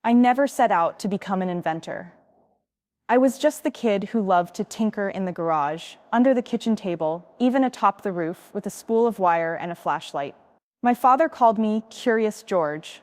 I never set out to become an inventor. I was just the kid who loved to tinker in the garage, under the kitchen table, even atop the roof with a spool of wire and a flashlight. My father called me Curious George.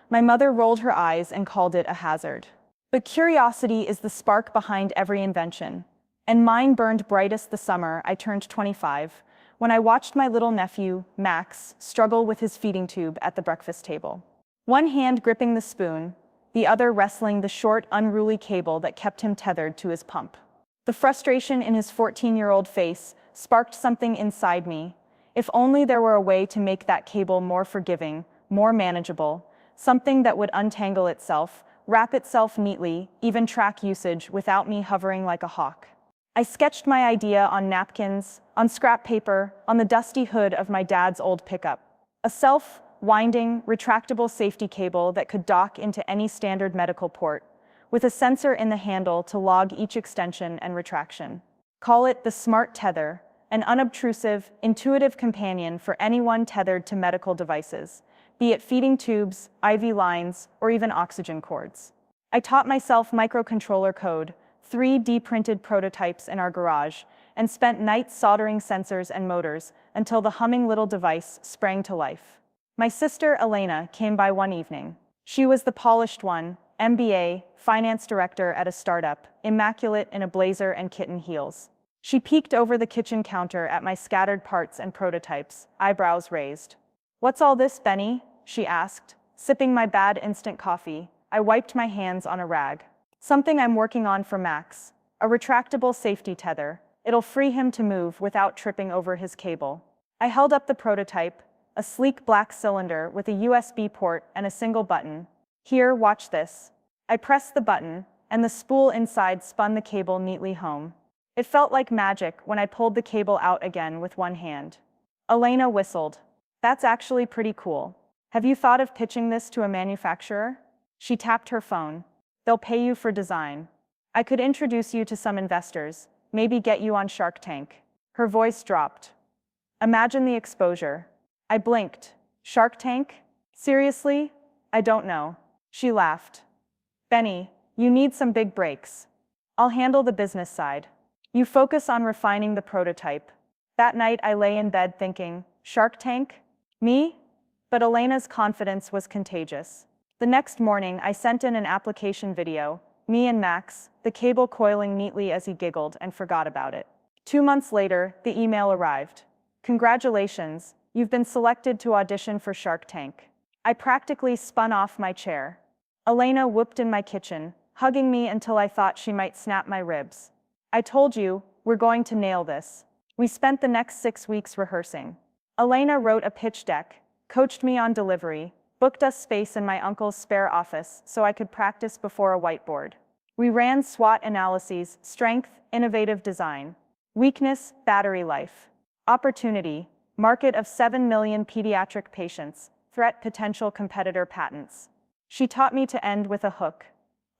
My mother rolled her eyes and called it a hazard. But curiosity is the spark behind every invention, and mine burned brightest the summer I turned 25, when I watched my little nephew, Max, struggle with his feeding tube at the breakfast table. One hand gripping the spoon, the other wrestling the short, unruly cable that kept him tethered to his pump. The frustration in his 14-year-old face sparked something inside me. If only there were a way to make that cable more forgiving, more manageable, something that would untangle itself, wrap itself neatly, even track usage without me hovering like a hawk. I sketched my idea on napkins, on scrap paper, on the dusty hood of my dad's old pickup. A self-winding, retractable safety cable that could dock into any standard medical port, with a sensor in the handle to log each extension and retraction. Call it the smart tether, an unobtrusive, intuitive companion for anyone tethered to medical devices, be it feeding tubes, IV lines, or even oxygen cords. I taught myself microcontroller code, 3D printed prototypes in our garage, and spent nights soldering sensors and motors until the humming little device sprang to life. My sister, Elena, came by one evening. She was the polished one, MBA, finance director at a startup, immaculate in a blazer and kitten heels. She peeked over the kitchen counter at my scattered parts and prototypes, eyebrows raised. "What's all this, Benny?" she asked. Sipping my bad instant coffee, I wiped my hands on a rag. "Something I'm working on for Max. A retractable safety tether. It'll free him to move without tripping over his cable." I held up the prototype, a sleek black cylinder with a USB port and a single button. "Here, watch this." I pressed the button, and the spool inside spun the cable neatly home. It felt like magic when I pulled the cable out again with one hand. Elena whistled. "That's actually pretty cool. Have you thought of pitching this to a manufacturer?" She tapped her phone. "They'll pay you for design. I could introduce you to some investors, maybe get you on Shark Tank." Her voice dropped. "Imagine the exposure." I blinked. "Shark Tank? Seriously? I don't know." She laughed. "Benny, you need some big breaks. I'll handle the business side. You focus on refining the prototype." That night I lay in bed thinking, Shark Tank? Me? But Elena's confidence was contagious. The next morning I sent in an application video, me and Max, the cable coiling neatly as he giggled, and forgot about it. 2 months later, the email arrived. "Congratulations, you've been selected to audition for Shark Tank." I practically spun off my chair. Elena whooped in my kitchen, hugging me until I thought she might snap my ribs. "I told you, we're going to nail this." We spent the next 6 weeks rehearsing. Elena wrote a pitch deck, coached me on delivery, booked us space in my uncle's spare office so I could practice before a whiteboard. We ran SWOT analyses: strength, innovative design; weakness, battery life; opportunity, market of 7 million pediatric patients; threat, potential competitor patents. She taught me to end with a hook,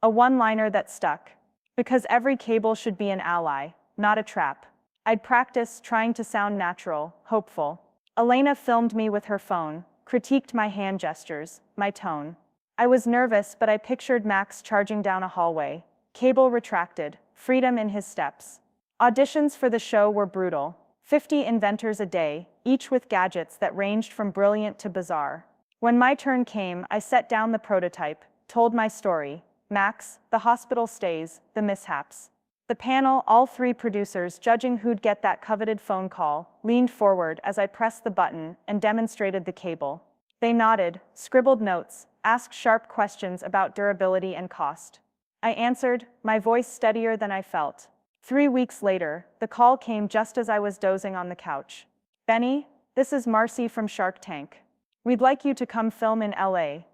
a one-liner that stuck. Because every cable should be an ally, not a trap. I'd practice trying to sound natural, hopeful. Elena filmed me with her phone, critiqued my hand gestures, my tone. I was nervous, but I pictured Max charging down a hallway, cable retracted, freedom in his steps. Auditions for the show were brutal. 50 inventors a day, each with gadgets that ranged from brilliant to bizarre. When my turn came, I set down the prototype, told my story. Max, the hospital stays, the mishaps. The panel, all 3 producers judging who'd get that coveted phone call, leaned forward as I pressed the button and demonstrated the cable. They nodded, scribbled notes, asked sharp questions about durability and cost. I answered, my voice steadier than I felt. 3 weeks later, the call came just as I was dozing on the couch. "Benny, this is Marcy from Shark Tank. We'd like you to come film in LA.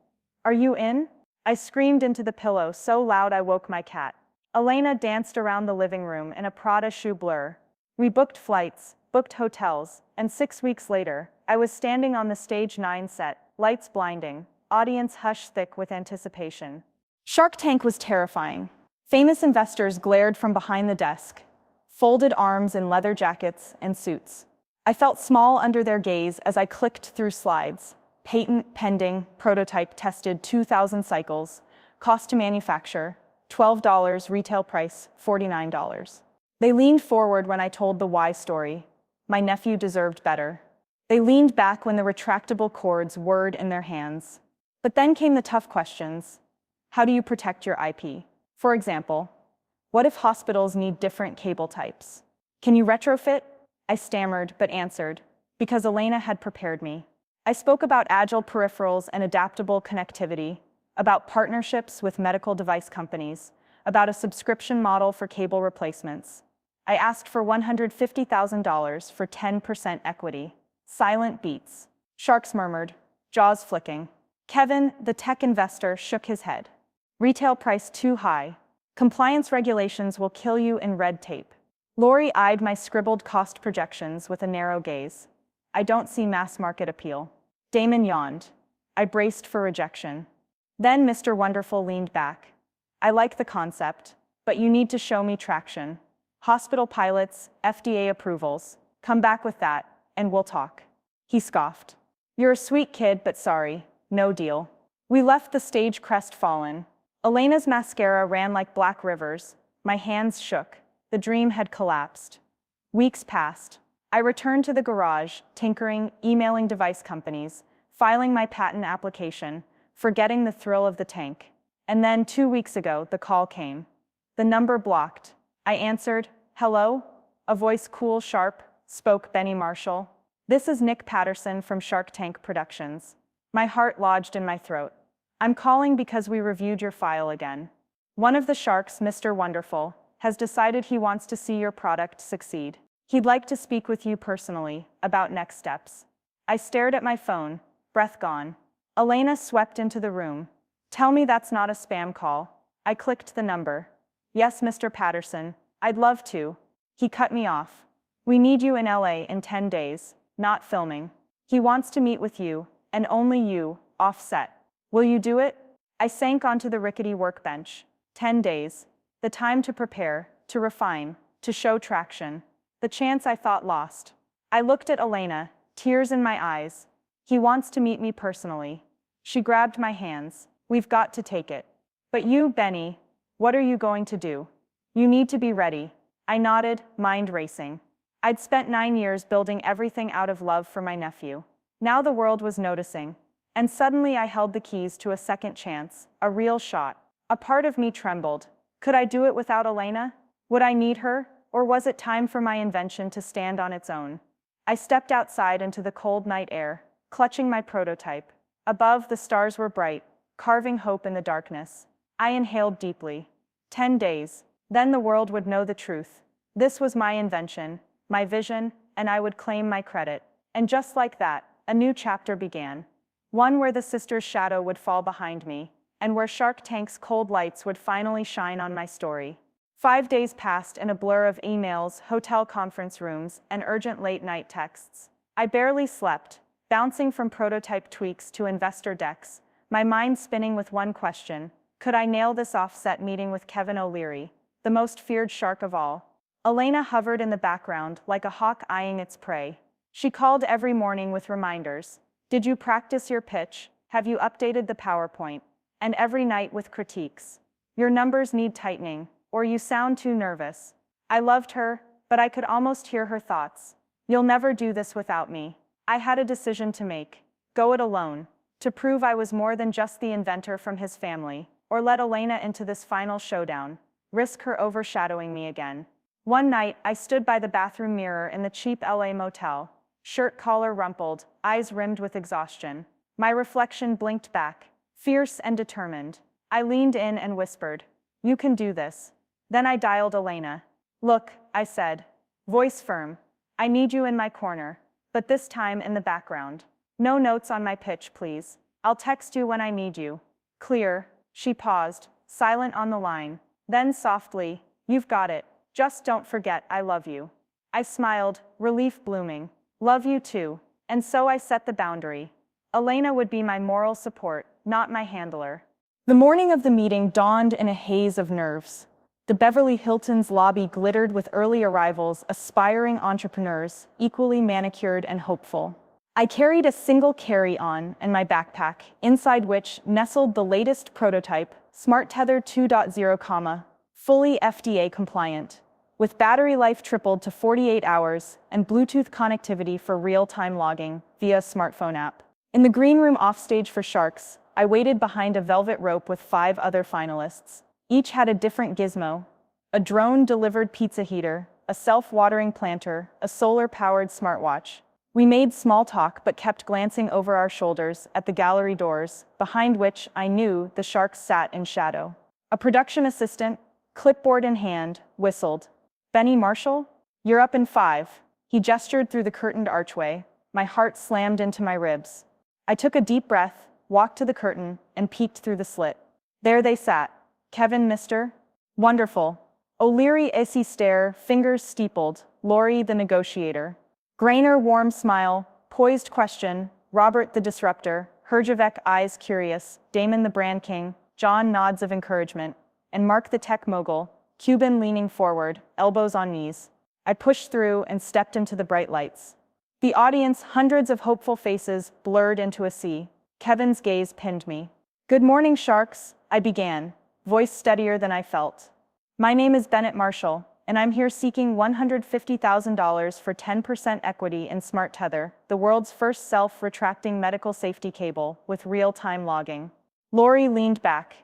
Are you in?" I screamed into the pillow so loud I woke my cat. Elena danced around the living room in a Prada shoe blur. We booked flights, booked hotels, and 6 weeks later, I was standing on the stage 9 set, lights blinding, audience hushed thick with anticipation. Shark Tank was terrifying. Famous investors glared from behind the desk, folded arms in leather jackets and suits. I felt small under their gaze as I clicked through slides. Patent pending, prototype tested 2,000 cycles, cost to manufacture, $12, retail price, $49. They leaned forward when I told the why story. My nephew deserved better. They leaned back when the retractable cords whirred in their hands. But then came the tough questions. How do you protect your IP? For example, what if hospitals need different cable types? Can you retrofit? I stammered, but answered, because Elena had prepared me. I spoke about agile peripherals and adaptable connectivity, about partnerships with medical device companies, about a subscription model for cable replacements. I asked for $150,000 for 10% equity. Silent beats. Sharks murmured, jaws flicking. Kevin, the tech investor, shook his head. Retail price too high. Compliance regulations will kill you in red tape. Lori eyed my scribbled cost projections with a narrow gaze. I don't see mass market appeal. Damon yawned. I braced for rejection. Then Mr. Wonderful leaned back. I like the concept, but you need to show me traction. Hospital pilots, FDA approvals. Come back with that, and we'll talk. He scoffed. You're a sweet kid, but sorry, no deal. We left the stage crestfallen. Elena's mascara ran like black rivers. My hands shook. The dream had collapsed. Weeks passed. I returned to the garage, tinkering, emailing device companies, filing my patent application, forgetting the thrill of the tank. And then 2 weeks ago, the call came. The number blocked. I answered, hello? A voice cool, sharp, spoke Benny Marshall. This is Nick Patterson from Shark Tank Productions. My heart lodged in my throat. I'm calling because we reviewed your file again. One of the sharks, Mr. Wonderful, has decided he wants to see your product succeed. He'd like to speak with you personally about next steps. I stared at my phone, breath gone. Elena swept into the room. Tell me that's not a spam call. I clicked the number. Yes, Mr. Patterson, I'd love to. He cut me off. We need you in LA in 10 days, not filming. He wants to meet with you, and only you, offset. Will you do it? I sank onto the rickety workbench. 10 days. The time to prepare, to refine, to show traction. The chance I thought lost. I looked at Elena, tears in my eyes. He wants to meet me personally. She grabbed my hands. We've got to take it. But you, Benny, what are you going to do? You need to be ready. I nodded, mind racing. I'd spent 9 years building everything out of love for my nephew. Now the world was noticing. And suddenly I held the keys to a second chance, a real shot. A part of me trembled. Could I do it without Elena? Would I need her? Or was it time for my invention to stand on its own? I stepped outside into the cold night air, clutching my prototype. Above, the stars were bright, carving hope in the darkness. I inhaled deeply. 10 days. Then the world would know the truth. This was my invention, my vision, and I would claim my credit. And just like that, a new chapter began. One where the sister's shadow would fall behind me, and where Shark Tank's cold lights would finally shine on my story. 5 days passed in a blur of emails, hotel conference rooms, and urgent late-night texts. I barely slept, bouncing from prototype tweaks to investor decks, my mind spinning with one question. Could I nail this offset meeting with Kevin O'Leary, the most feared shark of all? Elena hovered in the background like a hawk eyeing its prey. She called every morning with reminders. Did you practice your pitch? Have you updated the PowerPoint? And every night with critiques. Your numbers need tightening, or you sound too nervous. I loved her, but I could almost hear her thoughts. You'll never do this without me. I had a decision to make. Go it alone, to prove I was more than just the inventor from his family, or let Elena into this final showdown, risk her overshadowing me again. One night, I stood by the bathroom mirror in the cheap LA motel, shirt collar rumpled, eyes rimmed with exhaustion. My reflection blinked back, fierce and determined. I leaned in and whispered, "You can do this." Then I dialed Elena. "Look," I said, voice firm, "I need you in my corner, but this time in the background. No notes on my pitch, please. I'll text you when I need you." Clear. She paused, silent on the line. Then softly, "You've got it. Just don't forget I love you." I smiled, relief blooming. Love you too. And so I set the boundary. Elena would be my moral support, not my handler. The morning of the meeting dawned in a haze of nerves. The Beverly Hilton's lobby glittered with early arrivals, aspiring entrepreneurs, equally manicured and hopeful. I carried a single carry-on in my backpack, inside which nestled the latest prototype, Smart Tether 2.0, fully FDA compliant, with battery life tripled to 48 hours and Bluetooth connectivity for real-time logging via a smartphone app. In the green room offstage for Sharks, I waited behind a velvet rope with 5 other finalists. Each had a different gizmo: a drone-delivered pizza heater, a self-watering planter, a solar-powered smartwatch. We made small talk but kept glancing over our shoulders at the gallery doors, behind which I knew the Sharks sat in shadow. A production assistant, clipboard in hand, whistled. "Benny Marshall? You're up in 5. He gestured through the curtained archway. My heart slammed into my ribs. I took a deep breath, walked to the curtain, and peeked through the slit. There they sat. Kevin, Mr. Wonderful. O'Leary, Issy stare, fingers steepled. Laurie, the negotiator. Grainer, warm smile. Poised question. Robert, the disruptor. Herjavec, eyes curious. Damon, the brand king. John, nods of encouragement. And Mark, the tech mogul. Cuban, leaning forward, elbows on knees. I pushed through and stepped into the bright lights. The audience, hundreds of hopeful faces, blurred into a sea. Kevin's gaze pinned me. "Good morning, Sharks," I began, voice steadier than I felt. "My name is Bennett Marshall, and I'm here seeking $150,000 for 10% equity in Smart Tether, the world's first self-retracting medical safety cable with real-time logging." Laurie leaned back.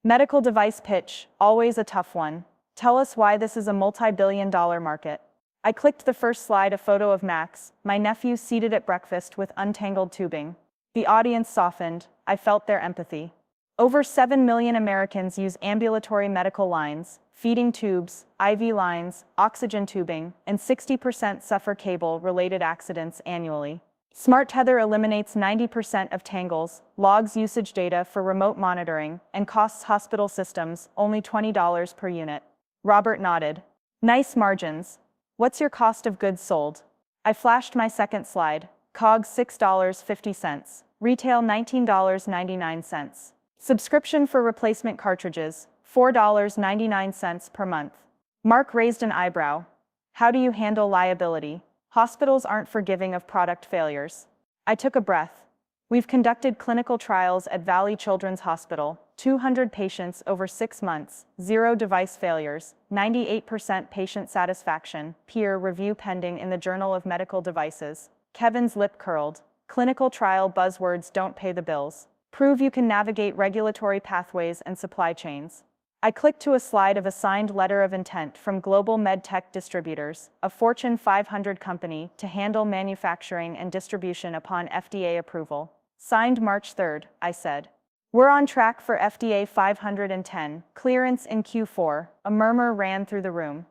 "Medical device pitch, always a tough one. Tell us why this is a multi-billion-dollar market." I clicked the first slide, a photo of Max, my nephew seated at breakfast with untangled tubing. The audience softened. I felt their empathy. Over 7 million Americans use ambulatory medical lines, feeding tubes, IV lines, oxygen tubing, and 60% suffer cable-related accidents annually. Smart Tether eliminates 90% of tangles, logs usage data for remote monitoring, and costs hospital systems only $20 per unit. Robert nodded. "Nice margins. What's your cost of goods sold?" I flashed my second slide. COGS $6.50. Retail $19.99. Subscription for replacement cartridges, $4.99 per month. Mark raised an eyebrow. "How do you handle liability? Hospitals aren't forgiving of product failures." I took a breath. "We've conducted clinical trials at Valley Children's Hospital, 200 patients over 6 months, 0 device failures, 98% patient satisfaction, peer review pending in the Journal of Medical Devices." Kevin's lip curled. "Clinical trial buzzwords don't pay the bills. Prove you can navigate regulatory pathways and supply chains." I clicked to a slide of a signed letter of intent from Global MedTech Distributors, a Fortune 500 company, to handle manufacturing and distribution upon FDA approval. Signed March 3rd, I said. "We're on track for FDA 510 clearance in Q4, a murmur ran through the room.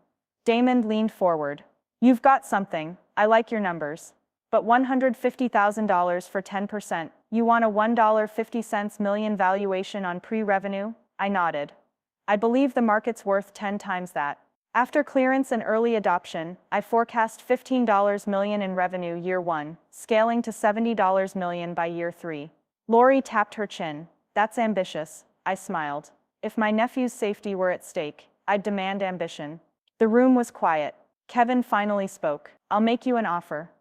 Damon leaned forward. "You've got something, I like your numbers. But $150,000 for 10%, you want a $1.50 million valuation on pre-revenue?" I nodded. "I believe the market's worth 10 times that. After clearance and early adoption, I forecast $15 million in revenue year 1, scaling to $70 million by year 3. Laurie tapped her chin. "That's ambitious," I smiled. If my nephew's safety were at stake, I'd demand ambition. The room was quiet. Kevin finally spoke. "I'll make you an offer.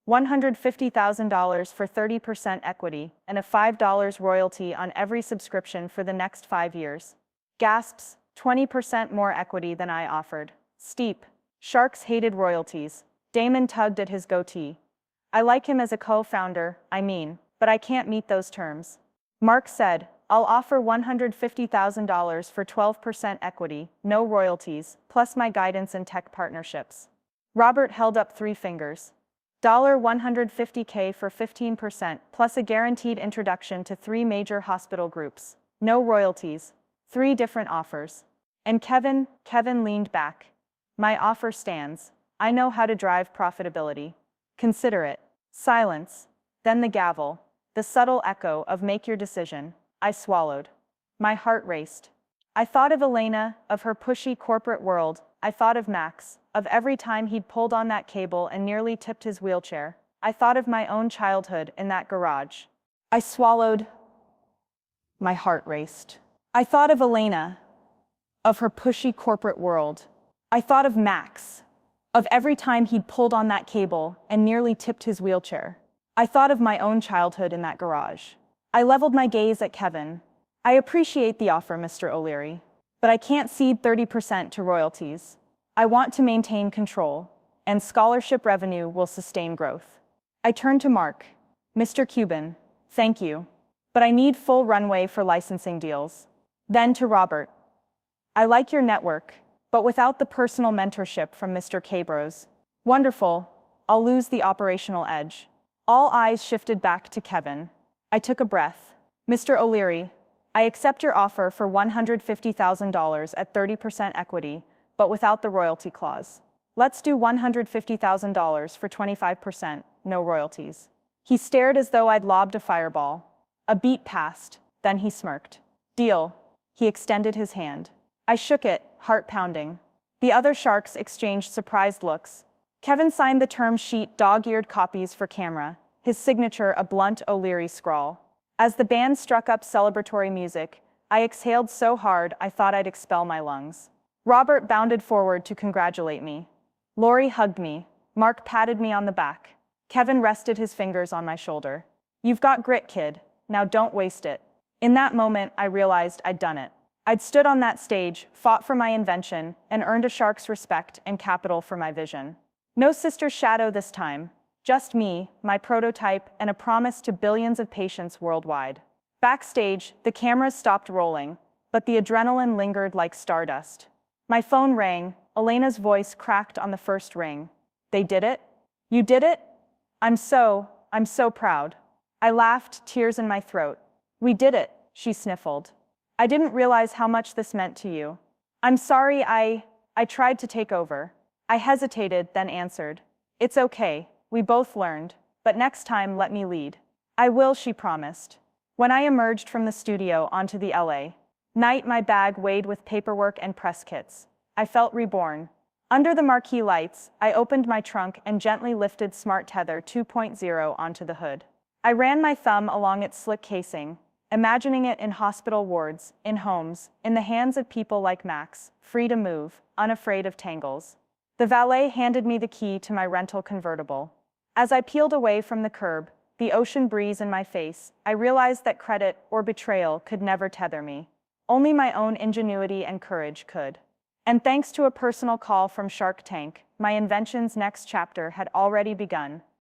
$150,000 for 30% equity, and a $5 royalty on every subscription for the next 5 years. Gasps, 20% more equity than I offered. Steep. Sharks hated royalties. Damon tugged at his goatee. "I like him as a co-founder, but I can't meet those terms." Mark said, "I'll offer $150,000 for 12% equity, no royalties, plus my guidance and tech partnerships." Robert held up 3 fingers. $150K for 15%, plus a guaranteed introduction to 3 major hospital groups. No royalties. 3 different offers. And Kevin leaned back. "My offer stands. I know how to drive profitability. Consider it." Silence. Then the gavel. The subtle echo of "make your decision." I swallowed. My heart raced. I thought of Elena, of her pushy corporate world. I thought of Max, of every time he'd pulled on that cable and nearly tipped his wheelchair. I thought of my own childhood in that garage. I swallowed. My heart raced. I thought of Elena, of her pushy corporate world. I thought of Max, of every time he'd pulled on that cable and nearly tipped his wheelchair. I thought of my own childhood in that garage. I leveled my gaze at Kevin. I appreciate the offer, Mr. O'Leary, but I can't cede 30% to royalties. I want to maintain control, and scholarship revenue will sustain growth. I turned to Mark. Mr. Cuban, thank you, but I need full runway for licensing deals. Then to Robert. I like your network, but without the personal mentorship from Mr. Cabros. Wonderful, I'll lose the operational edge. All eyes shifted back to Kevin. I took a breath. Mr. O'Leary, I accept your offer for $150,000 at 30% equity, but without the royalty clause. Let's do $150,000 for 25%, no royalties. He stared as though I'd lobbed a fireball. A beat passed, then he smirked. Deal. He extended his hand. I shook it, heart pounding. The other sharks exchanged surprised looks. Kevin signed the term sheet, dog-eared copies for camera, his signature a blunt O'Leary scrawl. As the band struck up celebratory music, I exhaled so hard I thought I'd expel my lungs. Robert bounded forward to congratulate me. Lori hugged me. Mark patted me on the back. Kevin rested his fingers on my shoulder. You've got grit, kid. Now don't waste it. In that moment, I realized I'd done it. I'd stood on that stage, fought for my invention, and earned a shark's respect and capital for my vision. No sister shadow this time. Just me, my prototype, and a promise to billions of patients worldwide. Backstage, the cameras stopped rolling, but the adrenaline lingered like stardust. My phone rang. Elena's voice cracked on the first ring. They did it? You did it? I'm so proud. I laughed, tears in my throat. We did it, she sniffled. I didn't realize how much this meant to you. I'm sorry I tried to take over. I hesitated, then answered. It's okay, we both learned, but next time let me lead. I will, she promised. When I emerged from the studio onto the LA night, my bag weighed with paperwork and press kits. I felt reborn. Under the marquee lights, I opened my trunk and gently lifted Smart Tether 2.0 onto the hood. I ran my thumb along its slick casing, imagining it in hospital wards, in homes, in the hands of people like Max, free to move, unafraid of tangles. The valet handed me the key to my rental convertible. As I peeled away from the curb, the ocean breeze in my face, I realized that credit or betrayal could never tether me. Only my own ingenuity and courage could. And thanks to a personal call from Shark Tank, my invention's next chapter had already begun.